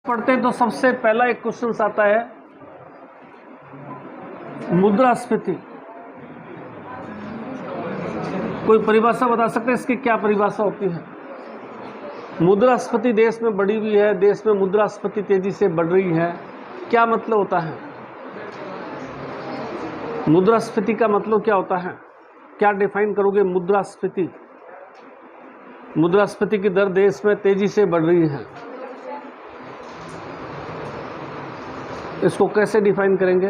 पढ़ते हैं तो सबसे पहला एक क्वेश्चन आता है मुद्रास्फीति। कोई परिभाषा बता सकते हैं इसकी क्या परिभाषा होती है? मुद्रास्फीति देश में बढ़ी हुई है, देश में मुद्रास्फीति तेजी से बढ़ रही है, क्या मतलब होता है? मुद्रास्फीति का मतलब क्या होता है? क्या डिफाइन करोगे मुद्रास्फीति? मुद्रास्फीति की दर देश में तेजी से बढ़ रही है, इसको कैसे डिफाइन करेंगे?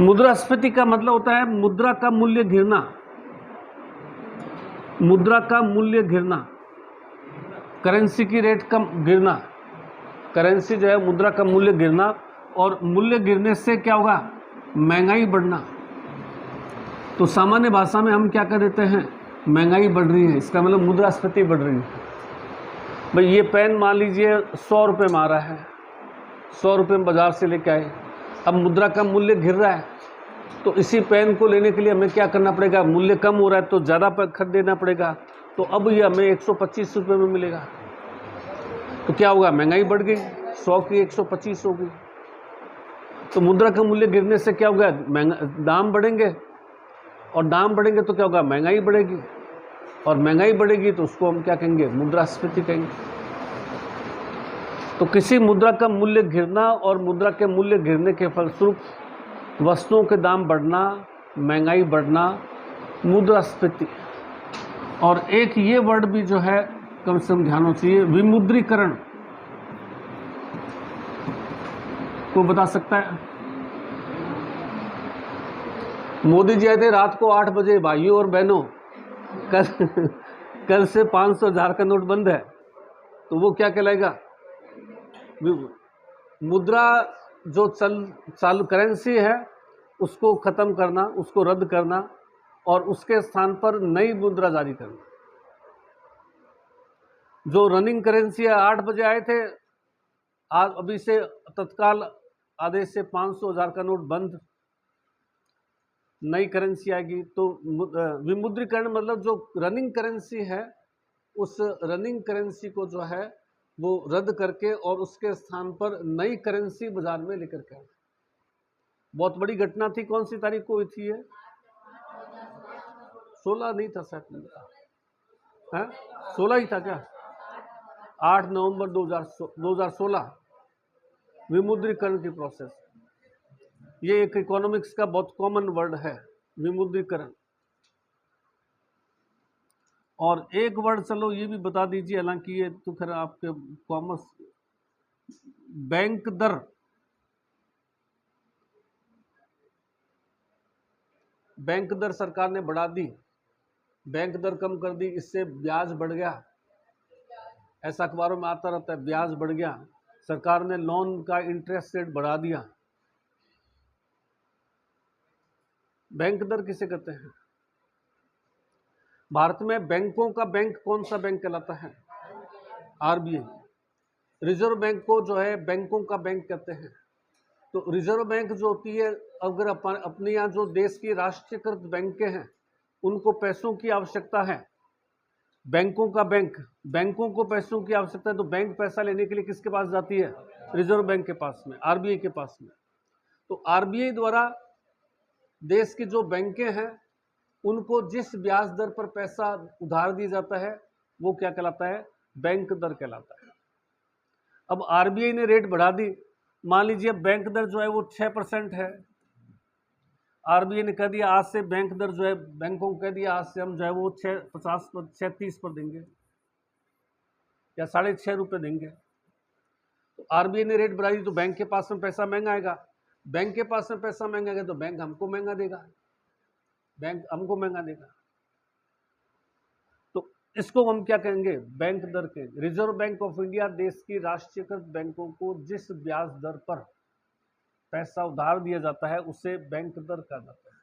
मुद्रास्फीति का मतलब होता है मुद्रा का मूल्य गिरना। मुद्रा का मूल्य गिरना, करेंसी की रेट कम गिरना। करेंसी जो है मुद्रा का मूल्य गिरना, और मूल्य गिरने से क्या होगा? महंगाई बढ़ना। तो सामान्य भाषा में हम क्या कर देते हैं? महंगाई बढ़ रही है, इसका मतलब मुद्रास्फीति बढ़ रही है। भाई ये पेन मान लीजिए 100 रुपये में आ रहा है, 100 रुपये में बाजार से लेके आए, अब मुद्रा का मूल्य गिर रहा है, तो इसी पेन को लेने के लिए हमें क्या करना पड़ेगा? मूल्य कम हो रहा है तो ज़्यादा खरीद देना पड़ेगा, तो अब ये हमें 125 रुपये में मिलेगा। तो क्या होगा? महंगाई बढ़ गई, 100 की 125 हो गई। तो मुद्रा का मूल्य गिरने से क्या होगा? दाम बढ़ेंगे, और दाम बढ़ेंगे तो क्या होगा? महंगाई बढ़ेगी, और महंगाई बढ़ेगी तो उसको हम क्या कहेंगे? मुद्रास्फीति कहेंगे। तो किसी मुद्रा का मूल्य गिरना और मुद्रा के मूल्य गिरने के फलस्वरूप वस्तुओं के दाम बढ़ना, महंगाई बढ़ना, मुद्रास्फीति। और एक ये वर्ड भी जो है कम से कम ध्यान होना चाहिए, विमुद्रीकरण। को बता सकता है? मोदी जी आए थे रात को 8 बजे, भाइयों और बहनों कल से 500,000 का नोट बंद है, तो वो क्या कहलाएगा? मुद्रा जो चालू करेंसी है उसको ख़त्म करना, उसको रद्द करना, और उसके स्थान पर नई मुद्रा जारी करना। जो रनिंग करेंसी है 8 बजे आए थे, आज अभी से तत्काल आदेश से 500,000 का नोट बंद, नई करेंसी आएगी। तो विमुद्रीकरण मतलब जो रनिंग करेंसी है उस रनिंग करेंसी को जो है वो रद्द करके और उसके स्थान पर नई करेंसी बाजार में लेकर के आए। बहुत बड़ी घटना थी। कौन सी तारीख को हुई थी ये? 16 नहीं था शायद, है 16 ही था क्या? 8 नवंबर 2016 विमुद्रीकरण की प्रोसेस। ये एक इकोनॉमिक्स का बहुत कॉमन वर्ड है, विमुद्रीकरण। और एक वर्ड चलो ये भी बता दीजिए, हालांकि ये तो खैर आपके कॉमर्स, बैंक दर। बैंक दर सरकार ने बढ़ा दी, बैंक दर कम कर दी, इससे ब्याज बढ़ गया। ऐसा अखबारों में आता रहता है, ब्याज बढ़ गया। सरकार ने लोन का इंटरेस्ट रेट बढ़ा दिया। बैंक दर किसे कहते हैं? भारत में बैंकों का बैंक कौन सा बैंक कहलाता है? आरबीआई। रिजर्व बैंक को जो है बैंकों का बैंक कहते हैं। तो रिजर्व बैंक जो होती है, अगर अपने यहाँ जो देश की राष्ट्रीयकृत बैंकें हैं उनको पैसों की आवश्यकता है, बैंकों का बैंक, बैंकों को पैसों की आवश्यकता है, तो बैंक पैसा लेने के लिए किसके पास जाती है? रिजर्व बैंक के पास में, आरबीआई के पास में। तो आरबीआई द्वारा देश की जो बैंकें हैं उनको जिस ब्याज दर पर पैसा उधार दिया जाता है वो क्या कहलाता है? बैंक दर कहलाता है। अब आरबीआई ने रेट बढ़ा दी, मान लीजिए बैंक दर जो है वो 6% है। आरबीआई ने कह दिया आज से बैंक दर जो है, बैंकों को कह दिया आज से हम जो है वो 6.50 पर, 6.30 पर देंगे या 6.5 रुपये देंगे। तो आरबीआई ने रेट बढ़ा दी तो बैंक के पास में पैसा महंगा आएगा, बैंक के पास में पैसा महंगा आएगा तो बैंक हमको महंगा देगा, बैंक हमको महंगा देगा। तो इसको हम क्या कहेंगे? बैंक दर के। रिजर्व बैंक ऑफ इंडिया देश की राष्ट्रीयकृत बैंकों को जिस ब्याज दर पर पैसा उधार दिया जाता है उसे बैंक दर कहा जाता है।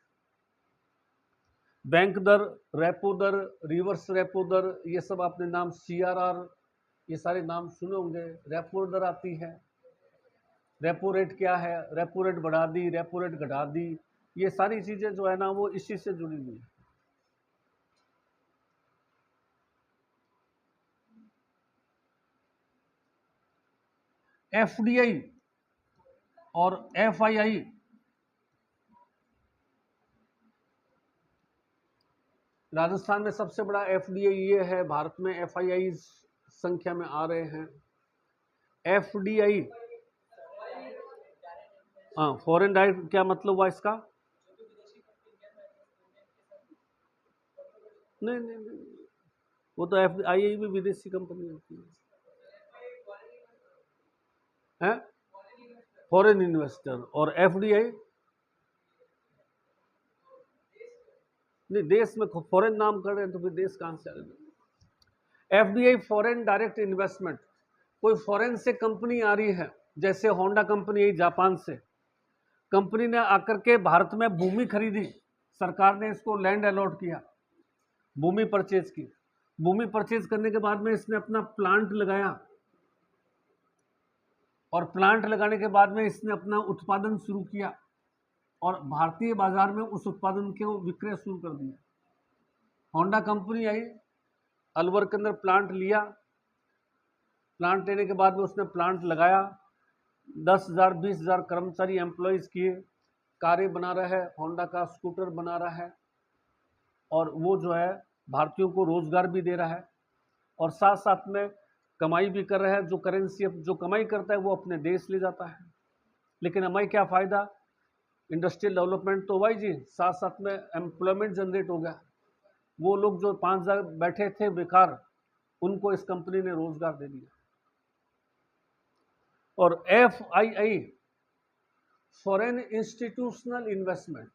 बैंक दर, रेपो दर, रिवर्स रेपो दर, ये सब आपने नाम, सीआरआर, ये सारे नाम सुने होंगे। रेपो दर आती है, रेपो रेट क्या है, रेपो रेट बढ़ा दी, रेपो रेट घटा दी, ये सारी चीजें जो है ना वो इसी से जुड़ी हुई है। एफडीआई और एफआईआई राजस्थान में सबसे बड़ा एफडीआई ये है, भारत में एफआईआई संख्या में आ रहे हैं। एफडीआई, हाँ, फॉरेन डायरेक्ट, क्या मतलब हुआ इसका? नहीं नहीं नहीं, वो तो एफआईआई भी विदेशी कंपनी होती है, फॉरेन इन्वेस्टर। और एफडीआई नहीं, देश में फॉरेन नाम कर रहे हैं तो फिर देश कहां से आएगा? एफडीआई फॉरेन डायरेक्ट इन्वेस्टमेंट, कोई फॉरेन से कंपनी आ रही है, जैसे होंडा कंपनी आई जापान से, कंपनी ने आकर के भारत में भूमि खरीदी, सरकार ने इसको लैंड अलॉट किया, भूमि परचेज की, भूमि परचेज करने के बाद में इसने अपना प्लांट लगाया, और प्लांट लगाने के बाद में इसने अपना उत्पादन शुरू किया, और भारतीय बाजार में उस उत्पादन के विक्रय शुरू कर दिया। होंडा कंपनी आई, अलवर के अंदर प्लांट लिया, प्लांट लेने के बाद में उसने प्लांट लगाया, 10,000 20,000 कर्मचारी एम्प्लॉयज़ किए, कारें बना रहा है, होंडा का स्कूटर बना रहा है, और वो जो है भारतीयों को रोजगार भी दे रहा है, और साथ साथ में कमाई भी कर रहा है। जो करेंसी जो कमाई करता है वो अपने देश ले जाता है। लेकिन हमें क्या फ़ायदा? इंडस्ट्रियल डेवलपमेंट तो हुआ ही जी, साथ साथ में एम्प्लॉयमेंट जनरेट हो गया। वो लोग जो 5,000 बैठे थे बेकार, उनको इस कंपनी ने रोजगार दे दिया। और एफआईआई, फॉरेन इंस्टीट्यूशनल इन्वेस्टमेंट,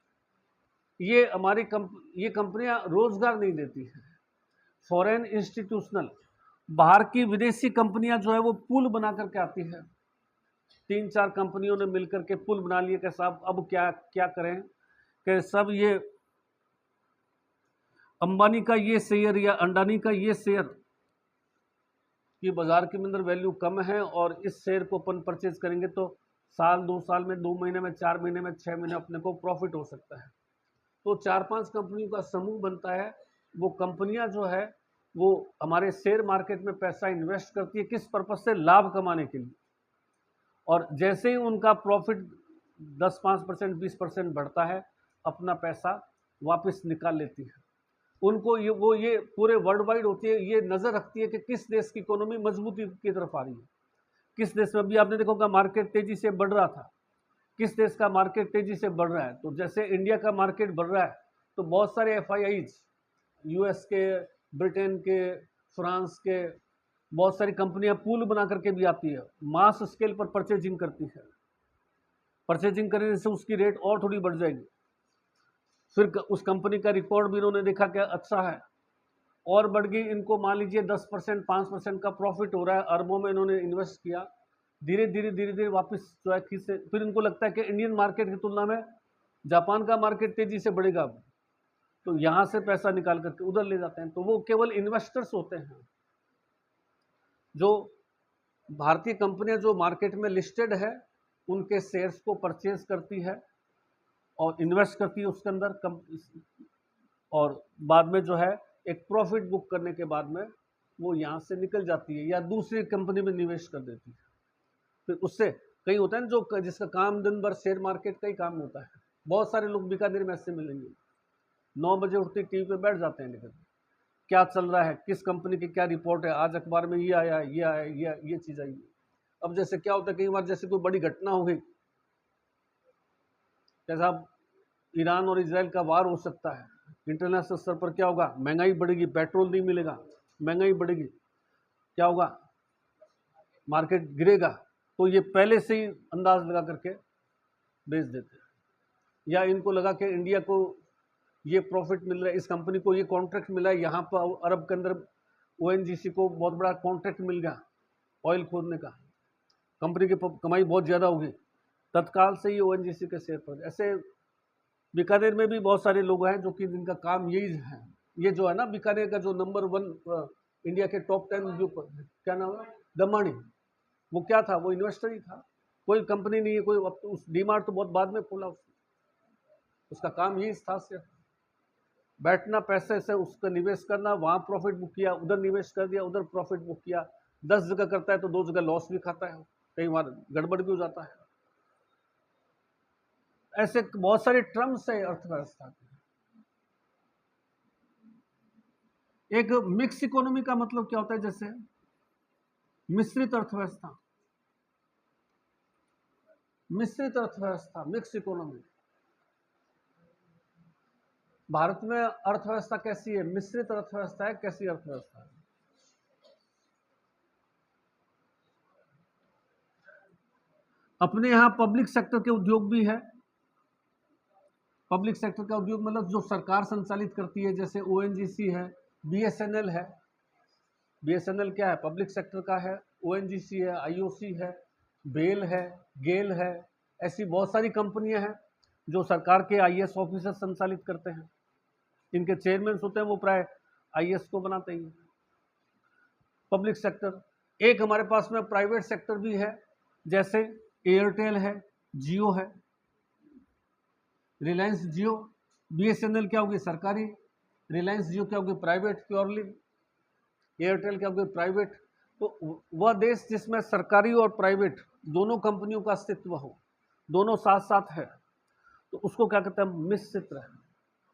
ये हमारी ये कंपनियां रोजगार नहीं देती हैं। फॉरेन इंस्टीट्यूशनल, बाहर की विदेशी कंपनियां जो है वो पुल बना करके आती है, 3-4 कंपनियों ने मिलकर के पुल बना लिए कि साहब अब क्या क्या करें, कि सब ये अंबानी का ये शेयर या अंडानी का ये शेयर की बाजार के अंदर वैल्यू कम है, और इस शेयर को अपन परचेज करेंगे तो साल 2 साल में, 2 महीने में, 4 महीने में, 6 महीने अपने को प्रॉफिट हो सकता है। तो 4-5 कंपनियों का समूह बनता है। वो कंपनियां जो है वो हमारे शेयर मार्केट में पैसा इन्वेस्ट करती है, किस पर्पज से? लाभ कमाने के लिए। और जैसे ही उनका प्रॉफिट 10-5%, 20% बढ़ता है, अपना पैसा वापस निकाल लेती है। उनको ये पूरे वर्ल्ड वाइड होती है, ये नज़र रखती है कि किस देश की इकोनॉमी मजबूती की तरफ आ रही है, किस देश में। अभी आपने देखा होगा मार्केट तेजी से बढ़ रहा था, किस देश का मार्केट तेजी से बढ़ रहा है? तो जैसे इंडिया का मार्केट बढ़ रहा है तो बहुत सारे एफआईआईज, यूएस के, ब्रिटेन के, फ्रांस के, बहुत सारी कंपनियां पूल बना करके भी आती है, मास स्केल पर परचेजिंग करती है। परचेजिंग करने से उसकी रेट और थोड़ी बढ़ जाएगी। फिर उस कंपनी का रिकॉर्ड भी इन्होंने देखा कि अच्छा है, और बढ़ गई, इनको मान लीजिए 10% 5% का प्रॉफिट हो रहा है, अरबों में इन्होंने इन्वेस्ट किया, धीरे धीरे वापस जो है खींच से, फिर इनको लगता है कि इंडियन मार्केट की तुलना में जापान का मार्केट तेजी से बढ़ेगा, तो यहाँ से पैसा निकाल करके उधर ले जाते हैं। तो वो केवल इन्वेस्टर्स होते हैं। जो भारतीय कंपनियां जो मार्केट में लिस्टेड है, उनके शेयर्स को परचेज करती है और इन्वेस्ट करती है उसके अंदर, और बाद में जो है एक प्रॉफिट बुक करने के बाद में वो यहाँ से निकल जाती है या दूसरी कंपनी में निवेश कर देती है। फिर उससे कई होता है ना, जो जिसका काम दिन भर शेयर मार्केट का ही काम होता है। बहुत सारे लोग बीकानेर में ऐसे मिलेंगे, 9 बजे उठते टीवी पे बैठ जाते हैं, लेकिन क्या चल रहा है, किस कंपनी की क्या रिपोर्ट है, आज अखबार में ये आया, ये आया, ये चीज़ आई। अब जैसे क्या होता है, कई बार जैसे कोई बड़ी घटना हो गई, जैसा ईरान और इजराइल का वार हो सकता है, इंटरनेशनल स्तर पर क्या होगा, महंगाई बढ़ेगी, पेट्रोल नहीं मिलेगा, महंगाई बढ़ेगी, क्या होगा, मार्केट गिरेगा। तो ये पहले से ही अंदाज लगा करके बेच देते हैं। या इनको लगा कि इंडिया को ये प्रॉफिट मिल रहा है, इस कंपनी को ये कॉन्ट्रैक्ट मिला है, यहाँ पर अरब के अंदर ओएनजीसी को बहुत बड़ा कॉन्ट्रैक्ट मिल गया ऑयल खोदने का, कंपनी की कमाई बहुत ज़्यादा होगी, तत्काल से ही ओएनजीसी के शेयर पर। ऐसे बीकानेर में भी बहुत सारे लोग हैं जो कि जिनका काम यही है। ये जो है ना बीकानेर का जो नंबर 1 इंडिया के टॉप 10 जो क्या नाम है, दमानी, वो क्या था, वो इन्वेस्टर ही था, कोई कंपनी नहीं है, कोई उस डीमार्ट तो बहुत बाद में खोला उसका काम यही था, सिर्फ बैठना, पैसे से उसका निवेश करना, वहाँ प्रॉफिट बुक किया, उधर निवेश कर दिया, उधर प्रॉफिट बुक किया। 10 जगह करता है तो 2 जगह लॉस भी खाता है, कई बार गड़बड़ भी हो जाता है। ऐसे बहुत सारे टर्म्स है अर्थव्यवस्था के। एक मिक्स इकोनॉमी का मतलब क्या होता है? जैसे मिश्रित अर्थव्यवस्था, मिश्रित अर्थव्यवस्था, मिक्स इकोनॉमी। भारत में अर्थव्यवस्था कैसी है? मिश्रित अर्थव्यवस्था है। कैसी अर्थव्यवस्था है? अपने यहां पब्लिक सेक्टर के उद्योग भी है। पब्लिक सेक्टर का उद्योग मतलब जो सरकार संचालित करती है, जैसे ओएनजीसी है, बीएसएनएल है। बीएसएनएल क्या है? पब्लिक सेक्टर का है। ओएनजीसी है, आईओसी है, बेल है, गेल है। ऐसी बहुत सारी कंपनियां हैं जो सरकार के आईएएस ऑफिसर संचालित करते हैं। इनके चेयरमैन होते हैं, वो प्राय आईएएस को बनाते ही। Public sector. एक हमारे पास में प्राइवेट सेक्टर भी है, जैसे एयरटेल है, जियो है, रिलायंस जियो। बीएसएनएल क्या होगी? सरकारी। रिलायंस जियो क्या होगी? Private purely. एयरटेल क्या होगी? प्राइवेट। तो वह देश जिसमें सरकारी और प्राइवेट दोनों कंपनियों का अस्तित्व हो, दोनों साथ साथ है, तो उसको क्या कहते हैं?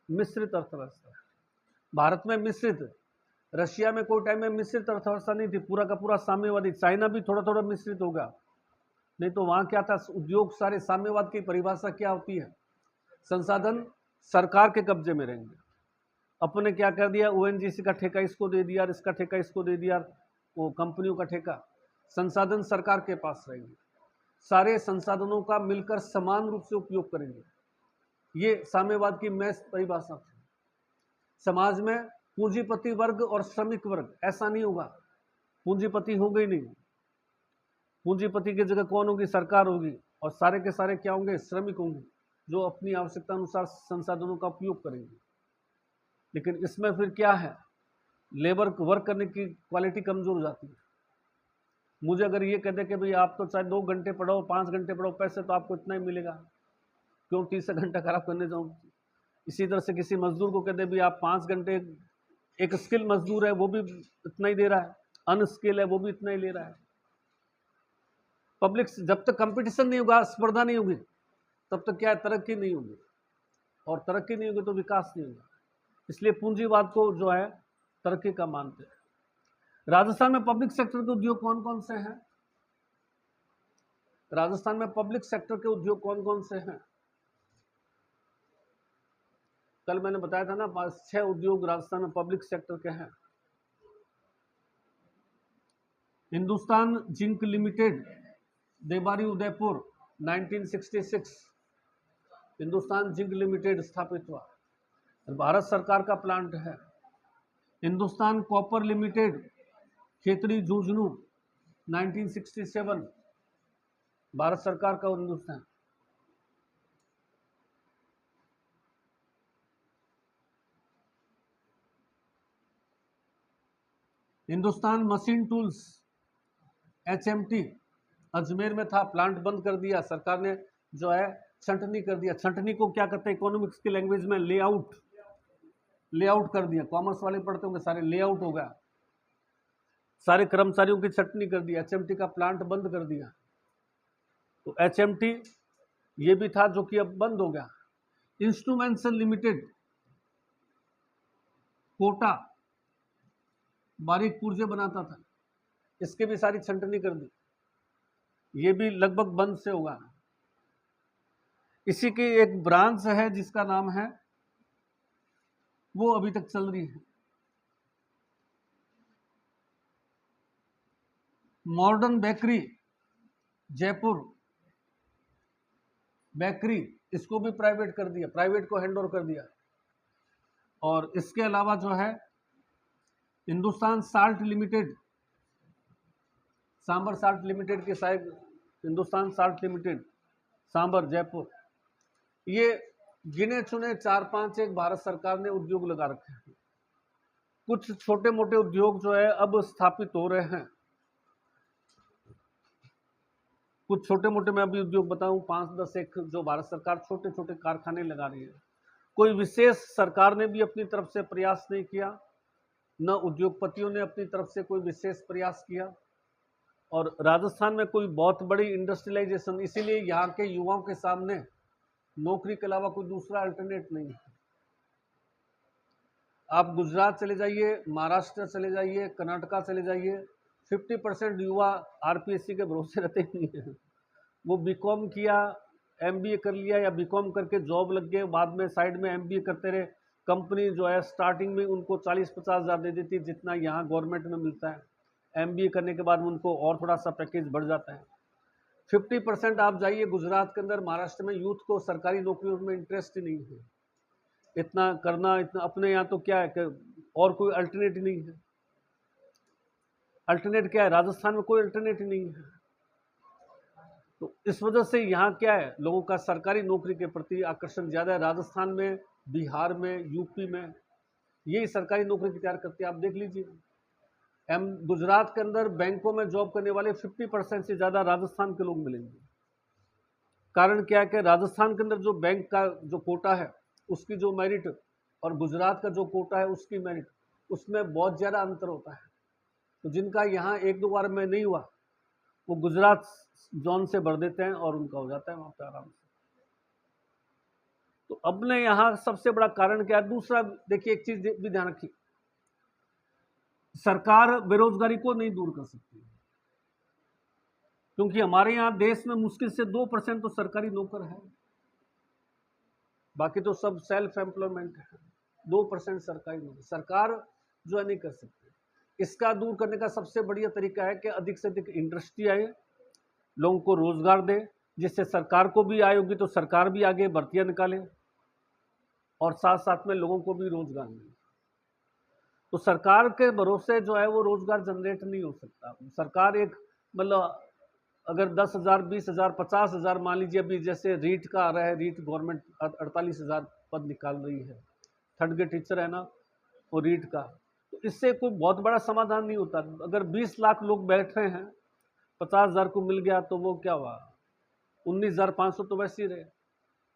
मिश्रित अर्थव्यवस्था। भारत में मिश्रित। रशिया में कोई टाइम में मिश्रित अर्थव्यवस्था नहीं थी, पूरा का पूरा साम्यवादी। चाइना भी थोड़ा थोड़ा मिश्रित होगा, नहीं तो वहां क्या था? उद्योग सारे। साम्यवाद की परिभाषा क्या होती है? संसाधन सरकार के कब्जे में रहेंगे। अपने क्या कर दिया? ओएनजीसी का ठेका इसको दे दिया, इसका ठेका इसको दे दिया, वो कंपनियों का ठेका। संसाधन सरकार के पास रहेंगे, सारे संसाधनों का मिलकर समान रूप से उपयोग करेंगे। ये साम्यवाद की महज परिभाषा थी। समाज में पूंजीपति वर्ग और श्रमिक वर्ग ऐसा नहीं होगा। पूंजीपति होंगे ही नहीं। पूंजीपति की जगह कौन होगी? सरकार होगी। और सारे के सारे क्या होंगे? श्रमिक होंगे, जो अपनी आवश्यकता अनुसार संसाधनों का उपयोग करेंगे। लेकिन इसमें फिर क्या है? लेबर वर्क करने की क्वालिटी कमजोर हो जाती है। मुझे अगर ये कह दे कि भाई आप तो चाहे 2 घंटे पढ़ो, 5 घंटे पढ़ो, पैसे तो आपको इतना ही मिलेगा, क्यों 30 घंटा खराब करने जाऊं? इसी तरह से किसी मजदूर को कह दे भाई आप 5 घंटे, एक स्किल मजदूर है वो भी इतना ही दे रहा है, अनस्किल है वो भी इतना ही ले रहा है। पब्लिक, जब तक कंपटीशन नहीं होगा, स्पर्धा नहीं होगी, तब तक क्या है? तरक्की नहीं होगी। और तरक्की नहीं होगी तो विकास नहीं होगा। इसलिए पूंजीवाद को जो है तरक्की का मानते हैं। राजस्थान में पब्लिक सेक्टर के उद्योग कौन कौन से हैं? राजस्थान में पब्लिक सेक्टर के उद्योग कौन कौन से हैं? कल मैंने बताया था ना, 5-6 उद्योग राजस्थान में पब्लिक सेक्टर के हैं। Hindustan zinc limited, Debari Udaipur, 1966 Hindustan zinc limited स्थापित हुआ, भारत सरकार का प्लांट है। हिंदुस्तान कॉपर लिमिटेड, खेतड़ी झुंझुनू, 1967 भारत सरकार का Hindustan. Hindustan machine tools, HMT, Ajmer में था, प्लांट बंद कर दिया सरकार ने, जो है छंटनी कर दिया। छंटनी को क्या कहते हैं इकोनॉमिक्स की लैंग्वेज में? लेआउट। लेआउट कर दिया। कॉमर्स वाले पढ़ते होंगे, सारे लेआउट हो गया, सारे कर्मचारियों की छंटनी कर दी, एचएमटी का प्लांट बंद कर दिया। तो एचएमटी ये भी था जो कि अब बंद हो गया। इंस्ट्रूमेंट्स लिमिटेड, कोटा, बारीक पुर्जे बनाता था, इसके भी सारी छंटनी कर दी, ये भी लगभग बंद से होगा। इसी की एक ब्रांच है जिसका नाम है, वो अभी तक चल रही है, मॉडर्न बेकरी, जयपुर बेकरी, इसको भी प्राइवेट कर दिया, प्राइवेट को हैंड ओवर कर दिया। और इसके अलावा जो है Hindustan salt limited, Sambhar salt limited के side, Hindustan salt limited, Sambhar, Jaipur, ये गिने चुने 4-5 एक भारत सरकार ने उद्योग लगा रखे हैं। कुछ छोटे मोटे उद्योग जो है अब स्थापित हो रहे हैं। कुछ छोटे मोटे मैं अभी उद्योग बताऊं, 5-10 एक जो भारत सरकार छोटे छोटे कारखाने लगा रही है। कोई विशेष सरकार ने भी अपनी तरफ से प्रयास नहीं किया, न उद्योगपतियों ने अपनी तरफ से कोई विशेष प्रयास किया, और राजस्थान में कोई बहुत बड़ी इंडस्ट्रियलाइजेशन, इसीलिए यहाँ के युवाओं के सामने नौकरी के अलावा कोई दूसरा अल्टरनेट नहीं है। आप गुजरात चले जाइए, महाराष्ट्र चले जाइए, कर्नाटका चले जाइए, 50% युवा आरपीएससी के भरोसे रहते ही नहीं है। वो बीकॉम किया, एमबीए कर लिया या बीकॉम करके जॉब लग गए, बाद में साइड में एमबीए करते रहे। कंपनी जो है स्टार्टिंग में उनको 40-50 हज़ार दे देती है, जितना यहाँ गवर्नमेंट में मिलता है। एमबीए करने के बाद उनको और थोड़ा सा पैकेज बढ़ जाता है। 50% आप जाइए गुजरात के अंदर, महाराष्ट्र में, यूथ को सरकारी नौकरियों में इंटरेस्ट ही नहीं है। इतना करना, इतना अपने यहाँ तो क्या है कि और कोई अल्टरनेट ही नहीं है। अल्टरनेट क्या है? राजस्थान में कोई अल्टरनेट ही नहीं है। तो इस वजह से यहाँ क्या है, लोगों का सरकारी नौकरी के प्रति आकर्षण ज़्यादा है। राजस्थान में, बिहार में, यूपी में यही सरकारी नौकरी की तैयार करते हैं। आप देख लीजिए, गुजरात के अंदर बैंकों में जॉब करने वाले 50% से ज़्यादा राजस्थान के लोग मिलेंगे। कारण क्या है कि राजस्थान के अंदर जो बैंक का जो कोटा है उसकी जो मेरिट और गुजरात का जो कोटा है उसकी मेरिट, उसमें बहुत ज़्यादा अंतर होता है। तो जिनका यहाँ 1-2 बार में नहीं हुआ, वो गुजरात जोन से भर देते हैं और उनका हो जाता है वहाँ पे आराम से। तो अपने यहाँ सबसे बड़ा कारण क्या है? दूसरा देखिए, एक चीज भी ध्यान रखिए, सरकार बेरोजगारी को नहीं दूर कर सकती, क्योंकि हमारे यहाँ देश में मुश्किल से 2% तो सरकारी नौकर है, बाकी तो सब सेल्फ एम्प्लॉयमेंट है। 2% सरकारी नौकर सरकार जो है नहीं कर सकती। इसका दूर करने का सबसे बढ़िया तरीका है कि अधिक से अधिक इंडस्ट्री आए, लोगों को रोजगार दे, जिससे सरकार को भी आय होगी तो सरकार भी आगे भर्तियां निकाले और साथ साथ में लोगों को भी रोजगार मिले। तो सरकार के भरोसे जो है वो रोजगार जनरेट नहीं हो सकता। सरकार एक मतलब अगर 10,000, 20,000, 50,000 मान लीजिए, अभी जैसे रीट का आ रहा है, रीट गवर्नमेंट 48,000 पद निकाल रही है, थर्ड ग्रेड टीचर है ना वो रीट का, तो इससे कोई बहुत बड़ा समाधान नहीं होता। अगर 20 लाख लोग बैठ रहे हैं, 50,000 को मिल गया तो वो क्या हुआ, 19,500 तो वैसे ही रहे,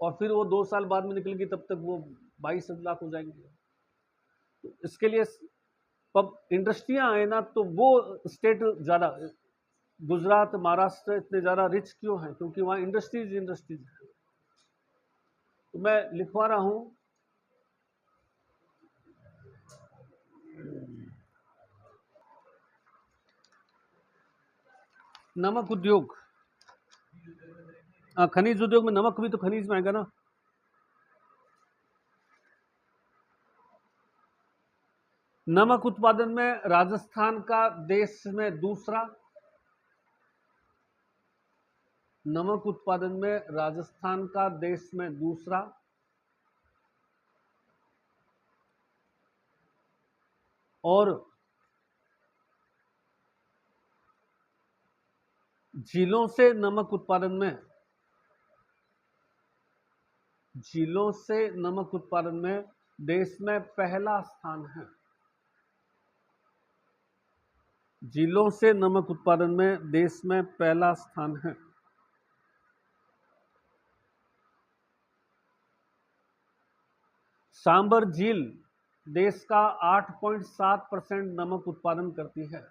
और फिर वो 2 साल बाद में निकलेगी, तब तक वो 22 लाख हो जाएंगे। तो इसके लिए पब इंडस्ट्रियां आए ना, तो वो स्टेट ज़्यादा, गुजरात, महाराष्ट्र इतने ज़्यादा रिच क्यों हैं? क्योंकि वहाँ इंडस्ट्रीज है। तो मैं लिखवा रहा हूँ, नमक उद्योग, खनिज उद्योग में नमक भी तो खनिज में आएगा ना। नमक उत्पादन में राजस्थान का देश में दूसरा, नमक उत्पादन में राजस्थान का देश में दूसरा, और झीलों से नमक उत्पादन में, झीलों से नमक उत्पादन में देश में पहला स्थान है। झीलों से नमक उत्पादन में देश में पहला स्थान है। सांबर झील देश का 8.7% नमक उत्पादन करती है।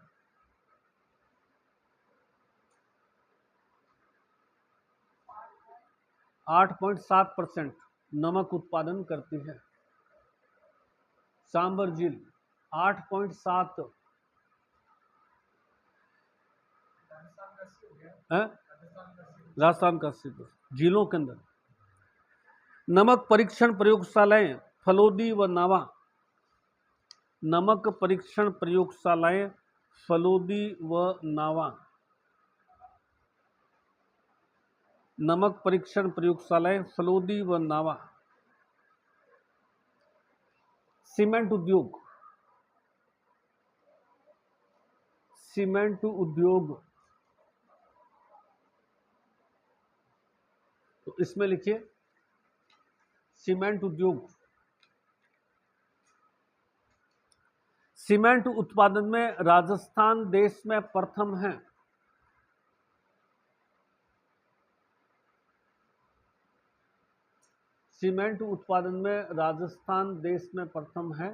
8.7% नमक उत्पादन करती है सांबर झील, 8.7 है, राजस्थान का झीलों के अंदर। नमक परीक्षण प्रयोगशालाएं फलोदी व नावा, नमक परीक्षण प्रयोगशालाएं फलोदी व नावा, नमक परीक्षण प्रयोगशालाएं फलोदी व नावा। सीमेंट उद्योग, सीमेंट उद्योग, तो इसमें लिखिए सीमेंट उद्योग। सीमेंट उत्पादन में राजस्थान देश में प्रथम है। सीमेंट उत्पादन में राजस्थान देश में प्रथम है।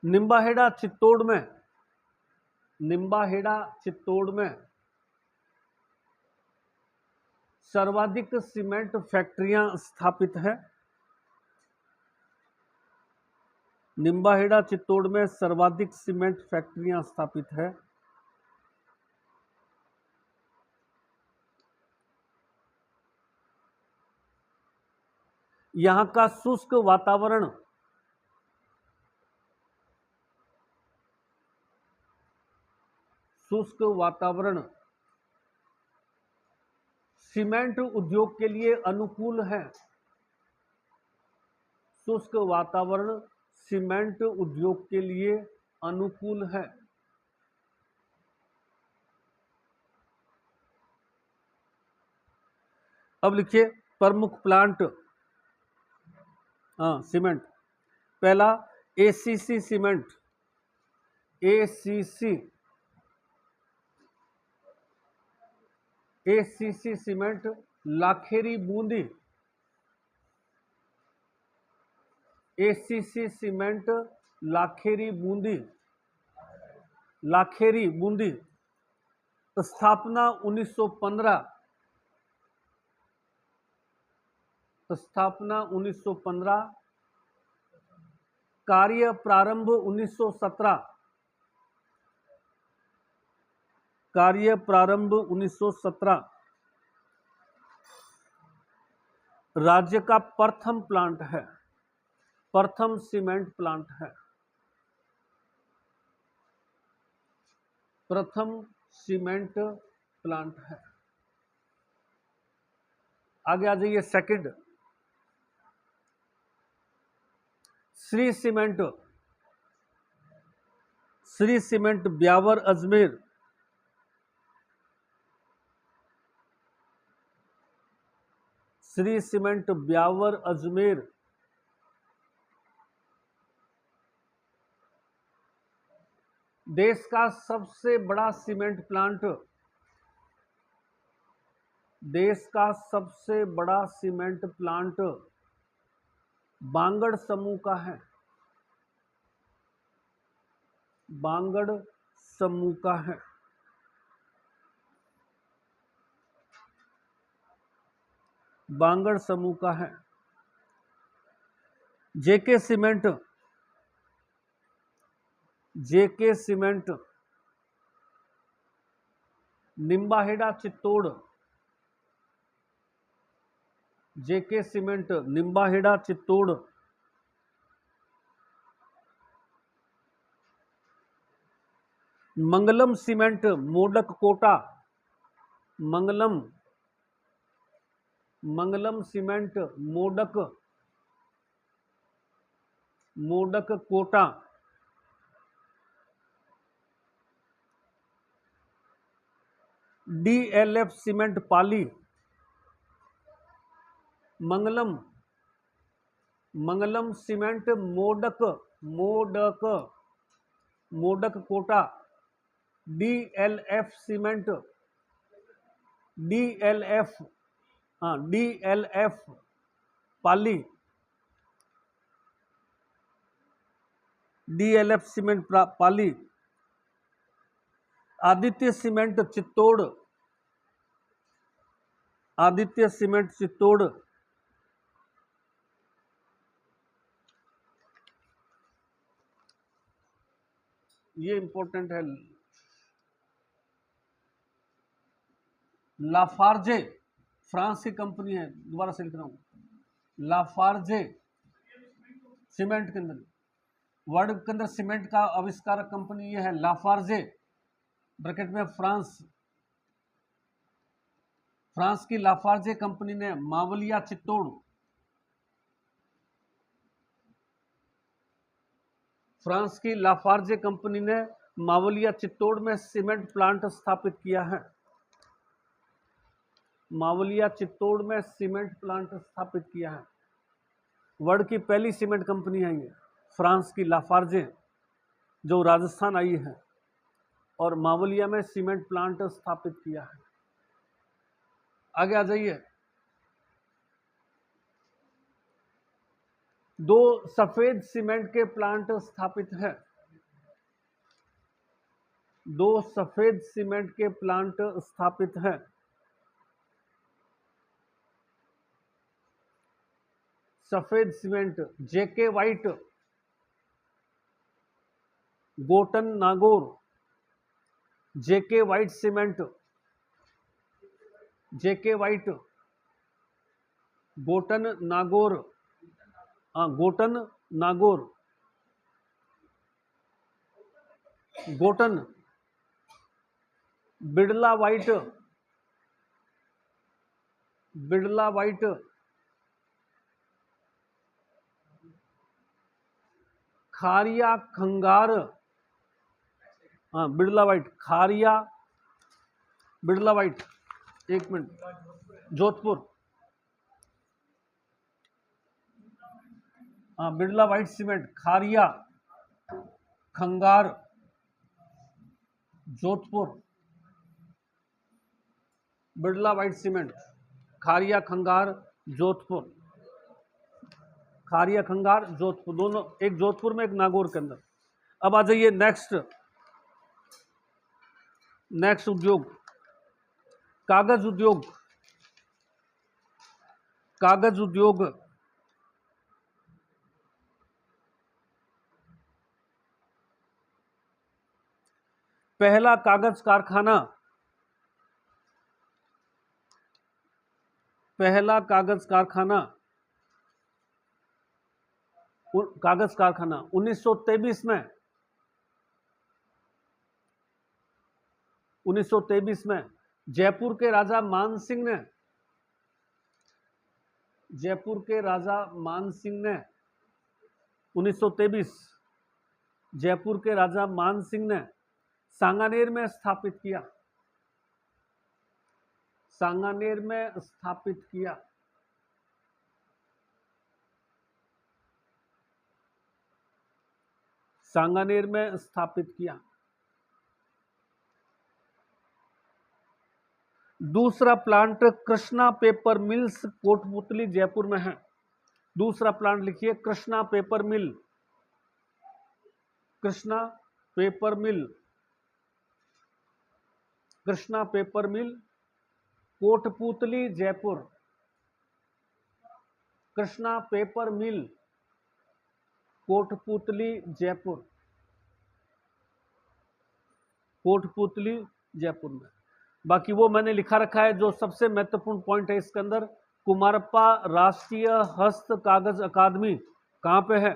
निम्बाहेड़ा चित्तौड़ में सर्वाधिक सीमेंट फैक्ट्रियां स्थापित है। निम्बाहेड़ा चित्तौड़ में सर्वाधिक सीमेंट फैक्ट्रियां स्थापित है। यहां का शुष्क वातावरण सीमेंट उद्योग के लिए अनुकूल है। शुष्क वातावरण सीमेंट उद्योग के लिए अनुकूल है। अब लिखिए प्रमुख प्लांट सीमेंट। पहला ACC cement, ACC cement Lakheri Bundi, ACC cement Lakheri Bundi, स्थापना 1915, कार्य प्रारंभ 1917, राज्य का प्रथम सीमेंट प्लांट है। आगे आ जाइए second, Shri cement Beawar Ajmer, Shri cement Beawar Ajmer देश का सबसे बड़ा सीमेंट प्लांट, बांगड़ समूह का है। JK cement Nimbahera Chittor, Mangalam cement Modak Kota, Mangalam cement Modak Kota, DLF cement Pali, Mangalam cement Modak Kota, DLF cement Pali, Aditya cement Chittor, ये इंपॉर्टेंट है। लाफार्जे फ्रांस की कंपनी है, दोबारा से लिख रहा हूं, लाफार्जे सीमेंट के अंदर, वर्ल्ड के अंदर सीमेंट का आविष्कारक कंपनी ये है लाफार्जे, ब्रैकेट में फ्रांस की लाफार्जे कंपनी ने मावलिया चित्तौड़, फ्रांस की लाफार्जे कंपनी ने मावलिया चित्तौड़ में सीमेंट प्लांट स्थापित किया है। वर्ल्ड की पहली सीमेंट कंपनी है ये, फ्रांस की लाफार्जे, जो राजस्थान आई है और मावलिया में सीमेंट प्लांट स्थापित किया है। आगे आ जाइए, 2 सफेद सीमेंट के प्लांट स्थापित है। 2 सफेद सीमेंट के प्लांट स्थापित हैं। सफेद cement JK white, Gotan Nagaur, JK white cement, JK white, Gotan Nagaur, Gotan Nagaur, Gotan, Birla white, Birla white, Kharia Khangar, Birla white, Kharia, Birla white, एक minute, Jodhpur, Birla white cement, Kharia Khangar, Jodhpur, Birla white cement, Kharia Khangar, Jodhpur, Kharia Khangar, Jodhpur, दोनों, एक जोधपुर में एक नागौर के अंदर। अब आ जाइए नेक्स्ट उद्योग, कागज उद्योग, कागज उद्योग, पहला कागज कारखाना, पहला कागज कारखाना, कागज कारखाना 1923 में, 1923 में जयपुर के राजा मान सिंह ने, जयपुर के राजा मान सिंह ने 1923 जयपुर के राजा मान सिंह ने सांगानेर में स्थापित किया, सांगानेर में स्थापित किया। सांगानेर में स्थापित किया। दूसरा plant Krishna paper mills Kotputli Jaipur में है। दूसरा प्लांट लिखिए, कृष्णा पेपर मिल, कृष्णा पेपर मिल, कृष्णा पेपर मिल कोटपुतली जयपुर, कृष्णा पेपर मिल कोटपुतली जयपुर, कोटपुतली जयपुर में। बाकी वो मैंने लिखा रखा है जो सबसे महत्वपूर्ण पॉइंट है इसके अंदर। कुमारप्पा राष्ट्रीय हस्त कागज अकादमी कहां पे है,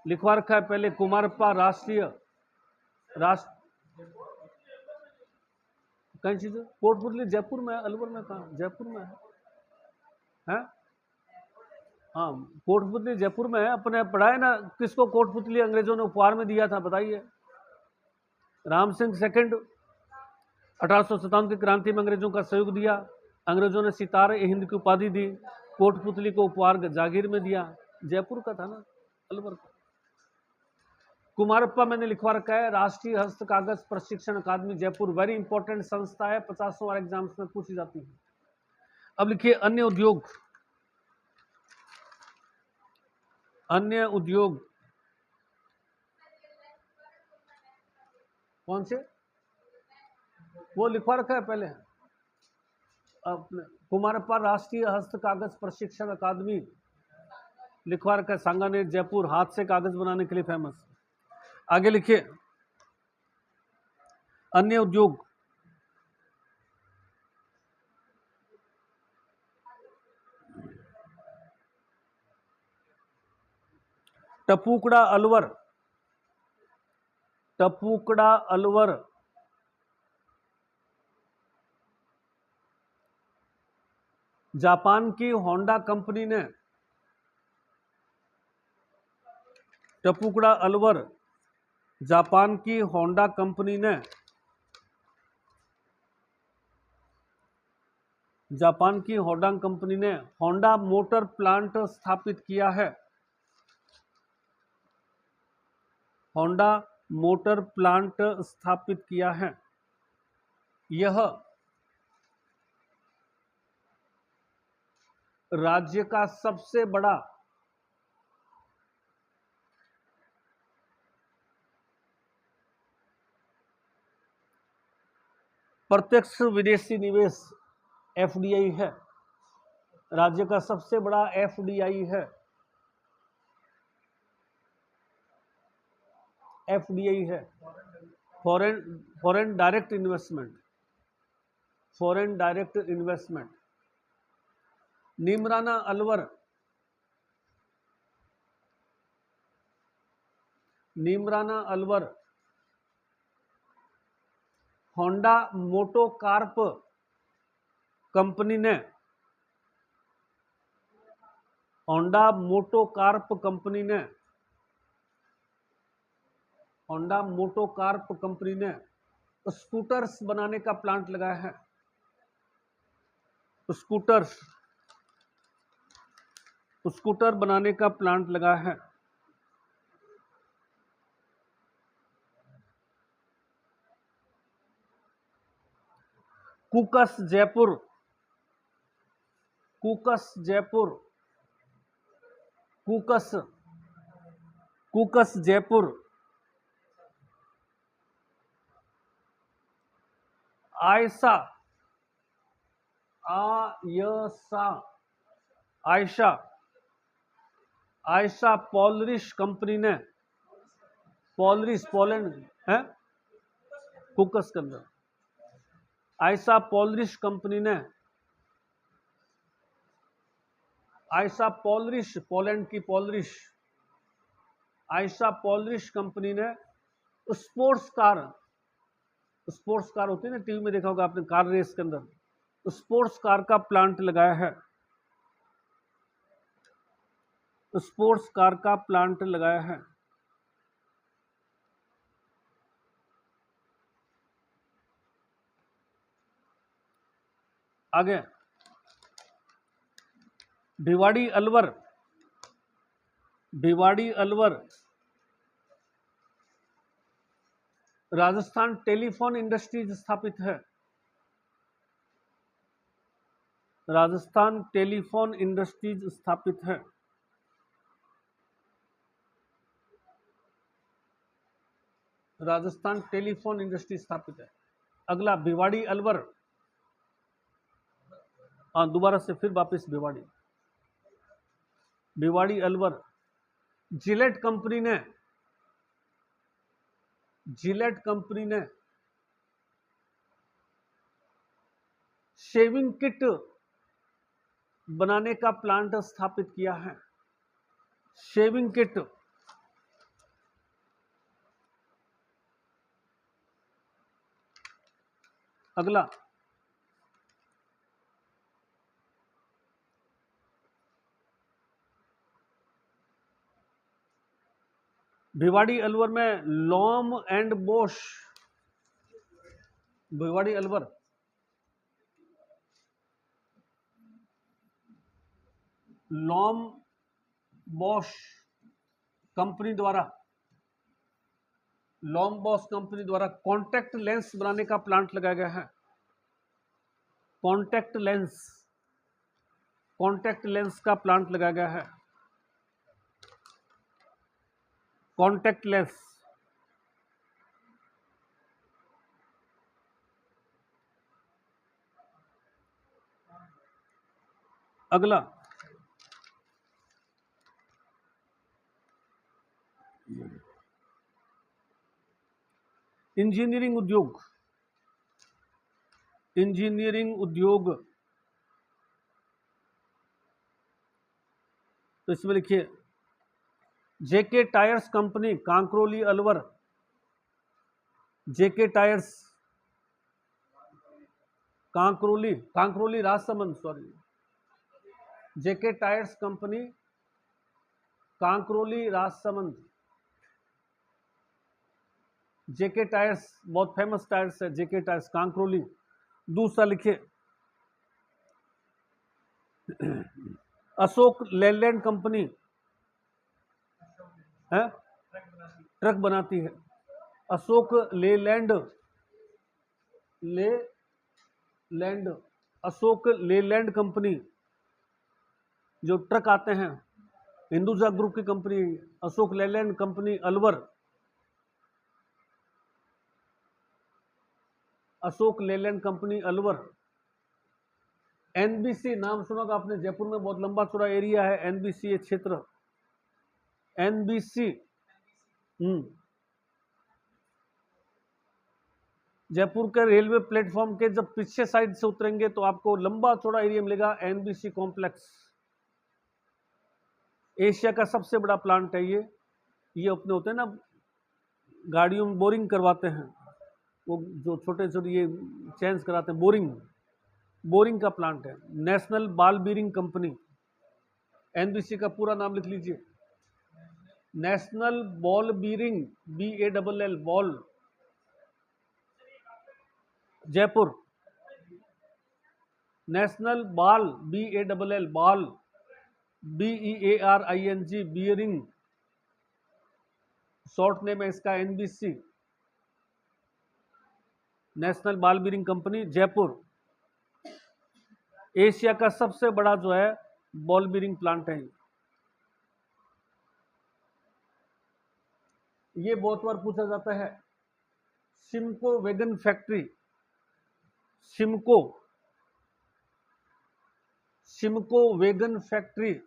लिखवा रखा है पहले, कुमारप्पा राष्ट्रीय कई चीज, कोटपुतली जयपुर में है, अलवर में कहा, जयपुर में है? हाँ, कोटपुतली जयपुर में है। अपने पढ़ा है ना, किसको कोटपुतली अंग्रेजों ने उपहार में दिया था, बताइए? राम सिंह सेकंड 1857 की क्रांति में अंग्रेजों का सहयोग दिया। अंग्रेजों ने सितारे हिंद की उपाधि दी, कोटपुतली को उपहार जागीर में दिया। जयपुर का था ना, अलवर का। कुमारप्पा मैंने लिखवा रखा है, राष्ट्रीय हस्त कागज प्रशिक्षण अकादमी जयपुर, वेरी इंपॉर्टेंट संस्था है, 50 बार एग्जाम्स में पूछी जाती है। अब लिखिए अन्य उद्योग, अन्य उद्योग कौन से, वो लिखवा रखा है पहले अपने, कुमारप्पा राष्ट्रीय हस्त कागज प्रशिक्षण अकादमी लिखवा रखा है, सांगानेर जयपुर, हाथ से कागज बनाने के लिए फेमस। आगे लिखिए अन्य उद्योग, टपूकड़ा अलवर, टपूकड़ा अलवर, जापान की होंडा कंपनी ने, टपूकड़ा अलवर, जापान की होंडा कंपनी ने, जापान की होंडा कंपनी ने होंडा मोटर प्लांट स्थापित किया है। होंडा मोटर प्लांट स्थापित किया है। यह राज्य का सबसे बड़ा प्रत्यक्ष विदेशी निवेश एफडीआई है, राज्य का सबसे बड़ा एफडीआई है, एफडीआई है, foreign direct investment, foreign direct investment. Neemrana Alwar, Neemrana Alwar Honda MotoCorp company ने, होंडा मोटोकॉर्प कंपनी ने, होंडा मोटोकॉर्प कंपनी ने स्कूटर्स बनाने का प्लांट लगाया है, स्कूटर्स, स्कूटर बनाने का प्लांट लगाया है। कुकस जयपुर, कुकस जयपुर, कुकस, कुकस जयपुर आयशा, आयशा, आयशा, आयशा पॉलरिश कंपनी ने, पॉलरिश पोलैंड है कुकस के अंदर, आयशा पॉलरिश कंपनी ने, आयशा पॉलरिश, पोलैंड की पॉलरिश, आयशा पॉलरिश कंपनी ने स्पोर्ट्स कार, स्पोर्ट्स कार होती है ना, टीवी में देखा होगा आपने, कार रेस के अंदर, स्पोर्ट्स कार का प्लांट लगाया है, स्पोर्ट्स कार का प्लांट लगाया है। आगे भिवाड़ी अलवर, भिवाड़ी अलवर राजस्थान टेलीफोन इंडस्ट्रीज स्थापित है, राजस्थान टेलीफोन इंडस्ट्रीज स्थापित है। राजस्थान टेलीफोन इंडस्ट्री स्थापित है। अगला भिवाड़ी अलवर, हाँ दोबारा से फिर वापस भिवाड़ी, भिवाड़ी अलवर जिलेट कंपनी ने, जिलेट कंपनी ने शेविंग किट बनाने का प्लांट स्थापित किया है, शेविंग किट। अगला भिवाड़ी अलवर में Lomb and Bose, Bhiwadi Alwar Lomb Bosch company द्वारा, लॉम बॉश कंपनी द्वारा कॉन्टैक्ट लेंस बनाने का प्लांट लगाया गया है, कॉन्टैक्ट लेंस, कॉन्टैक्ट लेंस का प्लांट लगाया गया है, कॉन्टैक्ट लेंस। अगला इंजीनियरिंग उद्योग, इंजीनियरिंग उद्योग, तो इसमें लिखिए जेके टायर्स कंपनी कांकरोली अलवर, जेके टायर्स कांकरोली, कांकरोली राजसमंद, सॉरी, जेके टायर्स कंपनी कांकरोली राजसमंद, जेके टायर्स बहुत फेमस टायर्स है, जेके टायर्स कांकरोली। दूसरा लिखिए अशोक लेलैंड कंपनी है, ट्रक बनाती है, अशोक लेलैंड, लेलैंड, अशोक लेलैंड कंपनी, जो ट्रक आते हैं, हिंदुजा ग्रुप की company, Ashok Leyland company Alwar, Ashok Leyland company Alwar. NBC नाम सुना था आपने, जयपुर में बहुत लंबा चौड़ा एरिया है एनबीसी ये क्षेत्र, एनबीसी। जयपुर के रेलवे प्लेटफॉर्म के जब पीछे साइड से उतरेंगे तो आपको लंबा चौड़ा एरिया मिलेगा, एनबीसी कॉम्प्लेक्स। एशिया का सबसे बड़ा प्लांट है ये अपने होते हैं ना गाड़ियों में बोरिंग करवाते हैं, वो जो छोटे छोटे ये चेंज कराते हैं, बोरिंग का प्लांट है, national ball bearing company. NBC का पूरा नाम लिख लीजिए, national ball bearing, BALL ball, Jaipur. National ball, BALL ball, BEARING bearing, short name है इसका NBC, national ball bearing company Jaipur. Asia का सबसे बड़ा जो है बॉल बीयरिंग प्लांट है ये। बहुत बार पूछा जाता है Simco wagon factory, Simco wagon factory,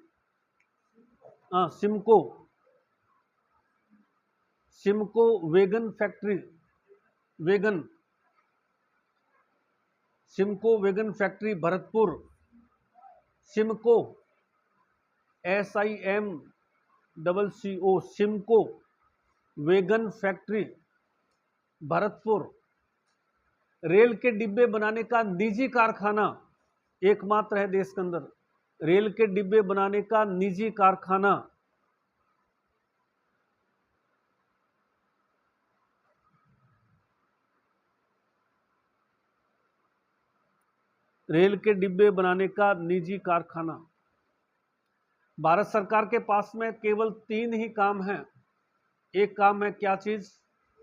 हाँ Simco wagon factory, Simco wagon factory Bharatpur, Simco SIMCCO, Simco wagon factory Bharatpur. Rail के डिब्बे बनाने का निजी कारखाना एकमात्र है देश के अंदर, रेल के डिब्बे बनाने का निजी कारखाना, रेल के डिब्बे बनाने का निजी कारखाना। भारत सरकार के पास में केवल 3 ही काम हैं। एक काम है क्या चीज?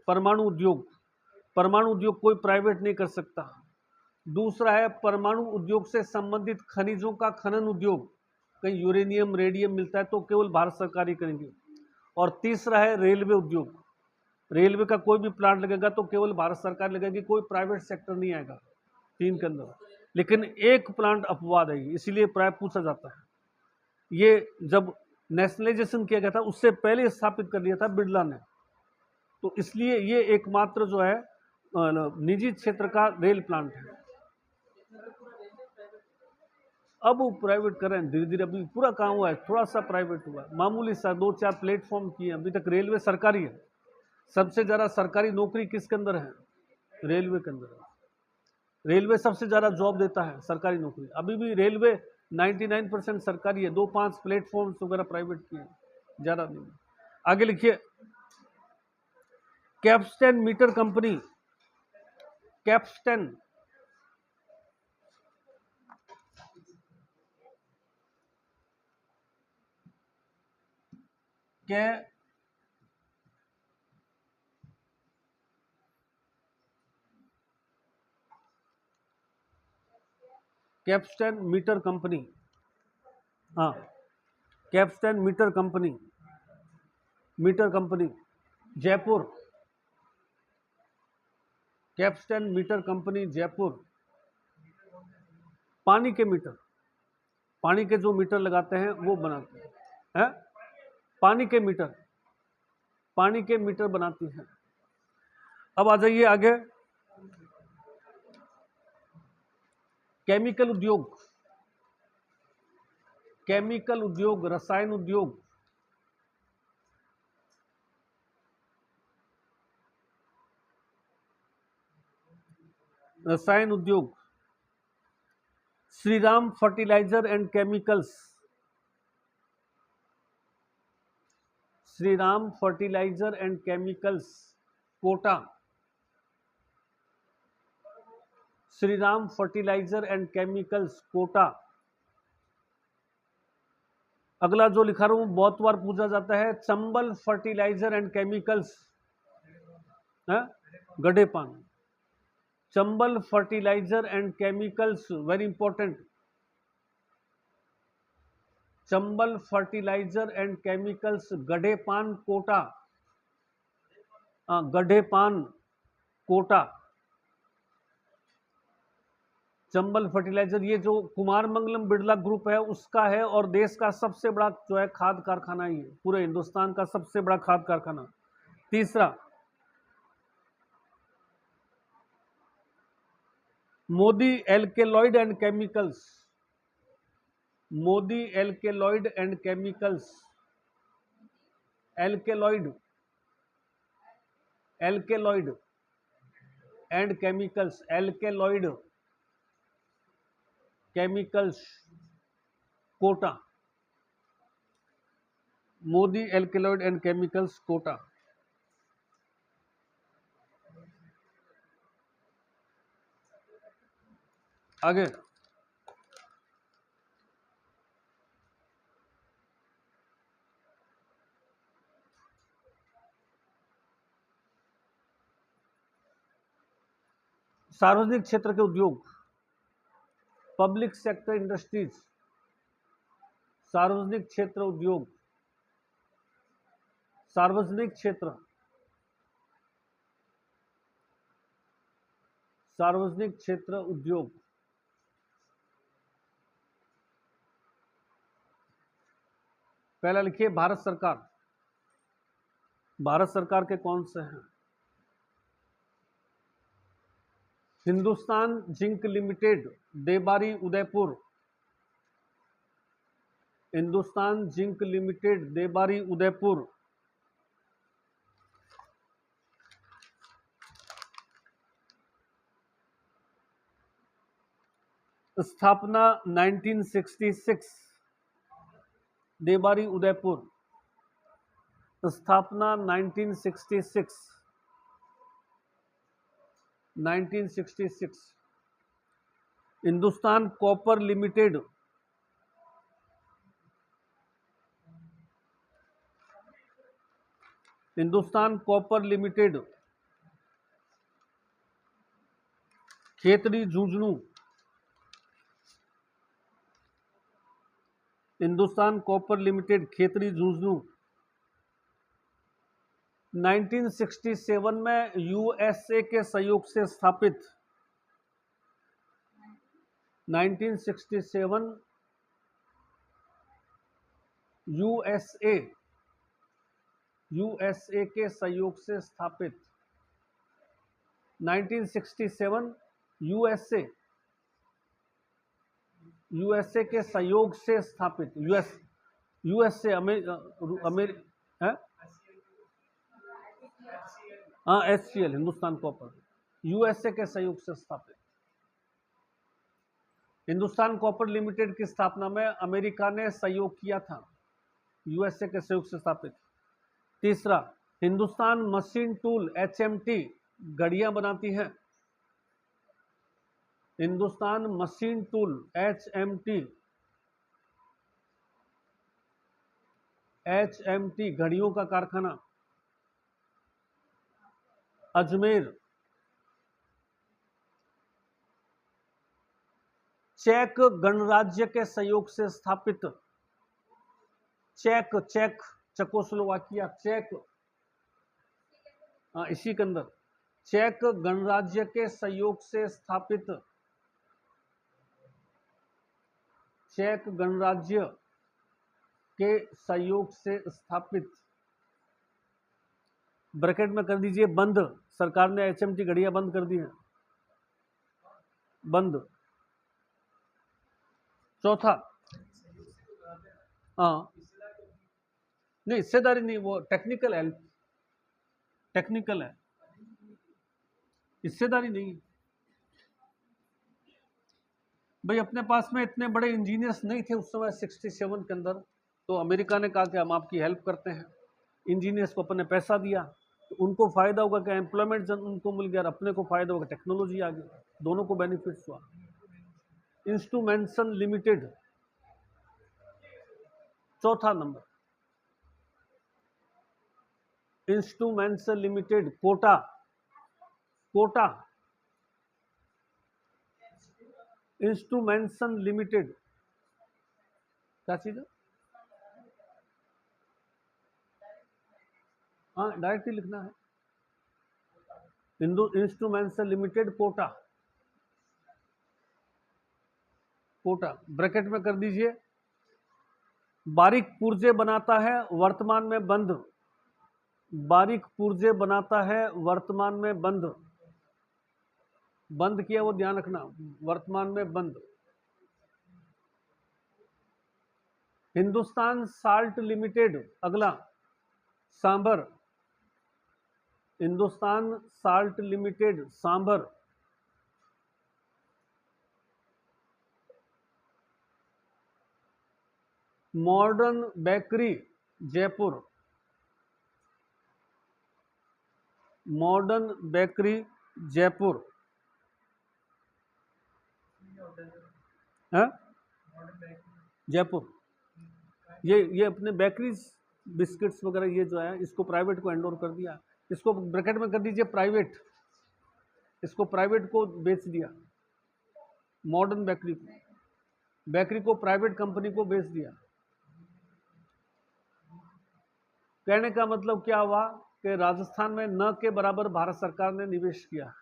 परमाणु उद्योग। परमाणु उद्योग कोई प्राइवेट नहीं कर सकता। दूसरा है परमाणु उद्योग से संबंधित खनिजों का खनन उद्योग, कहीं यूरेनियम रेडियम मिलता है तो केवल भारत सरकार ही करेंगे। और तीसरा है रेलवे उद्योग। रेलवे का कोई भी प्लांट लगेगा तो केवल भारत सरकार लगेगी, कोई प्राइवेट सेक्टर नहीं आएगा 3 के अंदर। लेकिन एक प्लांट अपवाद है, इसलिए प्राय पूछा जाता है। ये जब नेशनलाइजेशन किया गया था उससे पहले स्थापित कर लिया था बिरला ने, तो इसलिए ये एकमात्र जो है निजी क्षेत्र का रेल प्लांट है। अब वो प्राइवेट कर रहे हैं धीरे धीरे, अभी पूरा काम हुआ है, थोड़ा सा प्राइवेट हुआ है, मामूली सा 2-4 प्लेटफॉर्म किए। अभी तक रेलवे सरकारी है। सबसे ज्यादा सरकारी नौकरी किसके अंदर है? रेलवे के अंदर है। रेलवे सबसे ज्यादा जॉब देता है, सरकारी नौकरी। अभी भी रेलवे 99% सरकारी है, 2-5 प्लेटफॉर्म्स वगैरह प्राइवेट की है, ज्यादा नहीं। आगे लिखिए, Capstan meter company, Capstan Capstan meter company, हाँ Capstan meter company Jaipur, Capstan meter company Jaipur. पानी के मीटर, पानी के जो मीटर लगाते हैं वो बनाते हैं, पानी के मीटर बनाती है। अब आ जाइए आगे, केमिकल उद्योग, रसायन उद्योग, Shriram fertiliser and chemicals, Shriram fertiliser and chemicals Kota, Shriram fertiliser and chemicals Kota. अगला जो लिखा रहा हूं बहुत बार पूछा जाता है, Chambal fertilizer and chemicals, Gadepan. Chambal fertilizer and chemicals, very important, Chambal fertilizer and chemicals Gadepan Kota, Gadepan Kota. Chambal fertilizer, ये जो कुमार मंगलम बिरला ग्रुप है उसका है, और देश का सबसे बड़ा जो है खाद कारखाना ही है, पूरे हिंदुस्तान का सबसे बड़ा खाद कारखाना। तीसरा, Modi alkaloid and chemicals, Modi alkaloid and chemicals, alkaloid, alkaloid and chemicals, alkaloid chemicals Kota, Modi alkaloid and chemicals Kota. आगे, सार्वजनिक क्षेत्र के उद्योग, पब्लिक सेक्टर इंडस्ट्रीज, सार्वजनिक क्षेत्र उद्योग, सार्वजनिक क्षेत्र, सार्वजनिक क्षेत्र उद्योग। पहला लिखिए भारत सरकार, भारत सरकार के कौन से हैं? Hindustan zinc limited, Debari Udaipur, Hindustan zinc limited, Debari Udaipur. स्थापना 1966, देबारी उदयपुर, स्थापना 1966, 1966। Hindustan copper limited, Hindustan copper limited, Khetri Jhunjhunu, Hindustan copper limited, Khetri Jhunjhunu. 1967 में यूएसए के सहयोग से स्थापित, 1967 यूएसए, यूएसए के सहयोग से स्थापित, 1967 यूएसए, यूएसए के सहयोग से स्थापित, यूएसए हाँ एचसीएल, हिंदुस्तान कॉपर, यूएसए के सहयोग से स्थापित। हिंदुस्तान कॉपर लिमिटेड की स्थापना में अमेरिका ने सहयोग किया था, यूएसए के सहयोग से स्थापित। तीसरा, हिंदुस्तान मशीन टूल एचएमटी घड़ियां बनाती है, Hindustan machine tool HMT, HMT घड़ियों का कारखाना अजमेर। चेक गणराज्य के सहयोग से स्थापित, चेक, चेक चेकोस्लोवाकिया, चेक, इसी के अंदर, चेक गणराज्य के सहयोग से स्थापित, चेक गणराज्य के सहयोग से स्थापित। ब्रैकेट में कर दीजिए बंद, सरकार ने एचएमटी घड़ियां बंद कर दी हैं, बंद। चौथा, हाँ नहीं हिस्सेदारी नहीं, वो टेक्निकल हेल्प, टेक्निकल है, हिस्सेदारी नहीं। भाई अपने पास में इतने बड़े इंजीनियर्स नहीं थे उस समय 67 के अंदर, तो अमेरिका ने कहा कि हम आपकी हेल्प करते हैं, इंजीनियर्स को अपने पैसा दिया, तो उनको फायदा होगा कि एम्प्लॉयमेंट उनको मिल गया, अपने को फायदा होगा, टेक्नोलॉजी आ गई, दोनों को बेनिफिट्स हुआ। इंस्ट्रूमेंटसन लिमिटेड, चौथा नंबर, instrumentation limited Kota, Kota, instrumentation limited, क्या चीज है? हाँ डायरेक्ट ही लिखना है, instrumentation limited Kota. Kota, bracket में कर दीजिए। बारीक पुर्जे बनाता है, वर्तमान में बंद। बारीक पुर्जे बनाता है, वर्तमान में बंद। बंद किया वो ध्यान रखना, वर्तमान में बंद। हिंदुस्तान साल्ट लिमिटेड, अगला sambar. Hindustan salt limited, sambar. Modern bakery, Jaipur. Modern bakery, Jaipur. है जयपुर। ये अपने बेकरीज, बिस्किट्स वगैरह ये जो है, इसको प्राइवेट को हैंड ओवर कर दिया। इसको ब्रैकेट में कर दीजिए प्राइवेट, इसको प्राइवेट को बेच दिया। मॉडर्न बेकरी को, बेकरी को प्राइवेट कंपनी को बेच दिया। कहने का मतलब क्या हुआ कि राजस्थान में न के बराबर भारत सरकार ने निवेश किया।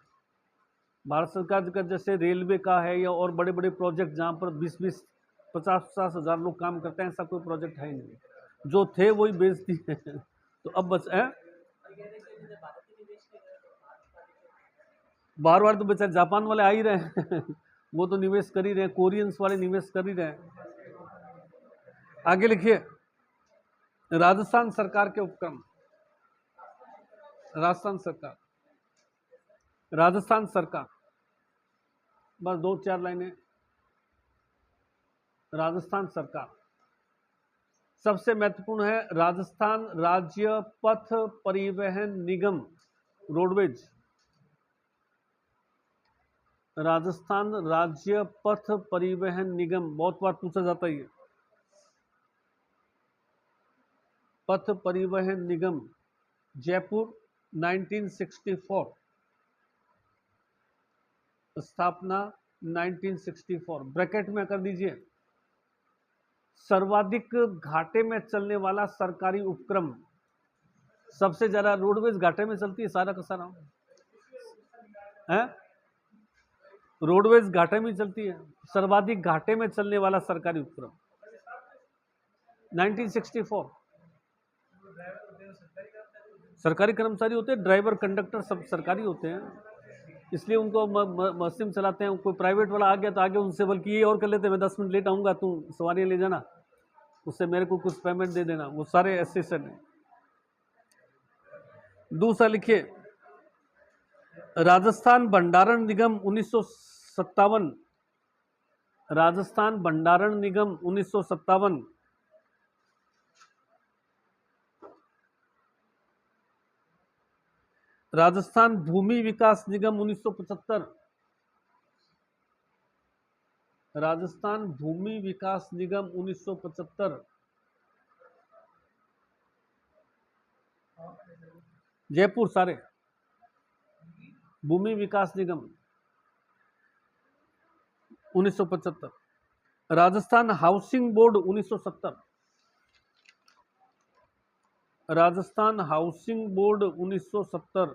भारत सरकार का जैसे रेलवे का है या और बड़े बड़े प्रोजेक्ट जहां पर 20-20, 50-50 हज़ार लोग काम करते हैं, ऐसा कोई प्रोजेक्ट है ही नहीं। जो थे वही बेच दिए। तो अब बस है बार बार तो बेचारे जापान वाले आ ही रहे हैं। वो तो निवेश कर ही रहे हैं, कोरियंस वाले निवेश कर ही रहे हैं। आगे लिखिए, राजस्थान सरकार के उपक्रम। राजस्थान सरकार, राजस्थान सरकार, बस 2-4 लाइनें। राजस्थान सरकार सबसे महत्वपूर्ण है, राजस्थान राज्य पथ परिवहन निगम, रोडवेज। राजस्थान राज्य पथ परिवहन निगम, बहुत बार पूछा जाता है ये। पथ परिवहन निगम, जयपुर, 1964, स्थापना 1964। ब्रैकेट में कर दीजिए, सर्वाधिक घाटे में चलने वाला सरकारी उपक्रम। सबसे ज्यादा रोडवेज घाटे में चलती है, सारा का सारा है, रोडवेज घाटे में चलती है। सर्वाधिक घाटे में चलने वाला सरकारी उपक्रम 1964। सरकारी कर्मचारी होते हैं, ड्राइवर कंडक्टर सब सरकारी होते हैं, इसलिए उनको मशीन चलाते हैं। कोई प्राइवेट वाला आ गया तो आगे उनसे बल्कि ये और कर लेते हैं, मैं 10 मिनट लेट आऊँगा, तू सवारियाँ ले जाना, उससे मेरे को कुछ पेमेंट दे देना, वो सारे एसेसन है। दूसरा लिखिए, राजस्थान भंडारण निगम 1957। राजस्थान भंडारण निगम 1957। राजस्थान भूमि विकास निगम 1975। राजस्थान भूमि विकास निगम 1975। जयपुर सारे, भूमि विकास निगम 1975। Rajasthan housing board 1970। Rajasthan housing board 1970।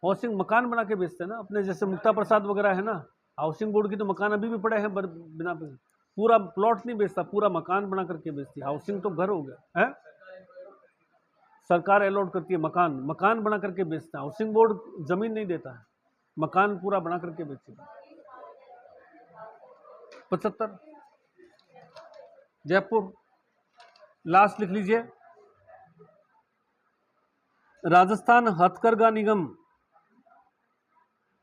Housing मकान बना के बेचते हैं ना, अपने जैसे मुक्ता प्रसाद वगैरह है ना, हाउसिंग बोर्ड की तो मकान अभी भी पड़े हैं बिना पे, पूरा प्लॉट नहीं बेचता, पूरा मकान बना करके बेचती है। हाउसिंग तो घर हो गया है, सरकार अलॉट करती है, मकान मकान बना करके बेचता है। हाउसिंग बोर्ड जमीन नहीं देता है, मकान पूरा बना करके बेचता है। 75 जयपुर। लास्ट लिख लीजिए, राजस्थान हथकरघा निगम।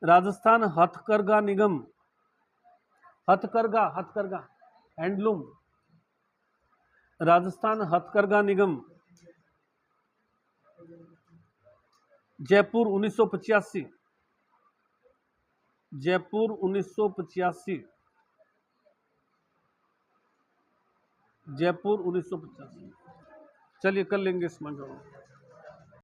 राजस्थान हथकरघा निगम, हथकरघा, हथकरघा हैंडलूम। राजस्थान हथकरघा निगम, जयपुर 1985। जयपुर 1985। जयपुर 1985। चलिए कर लेंगे इस मंडल।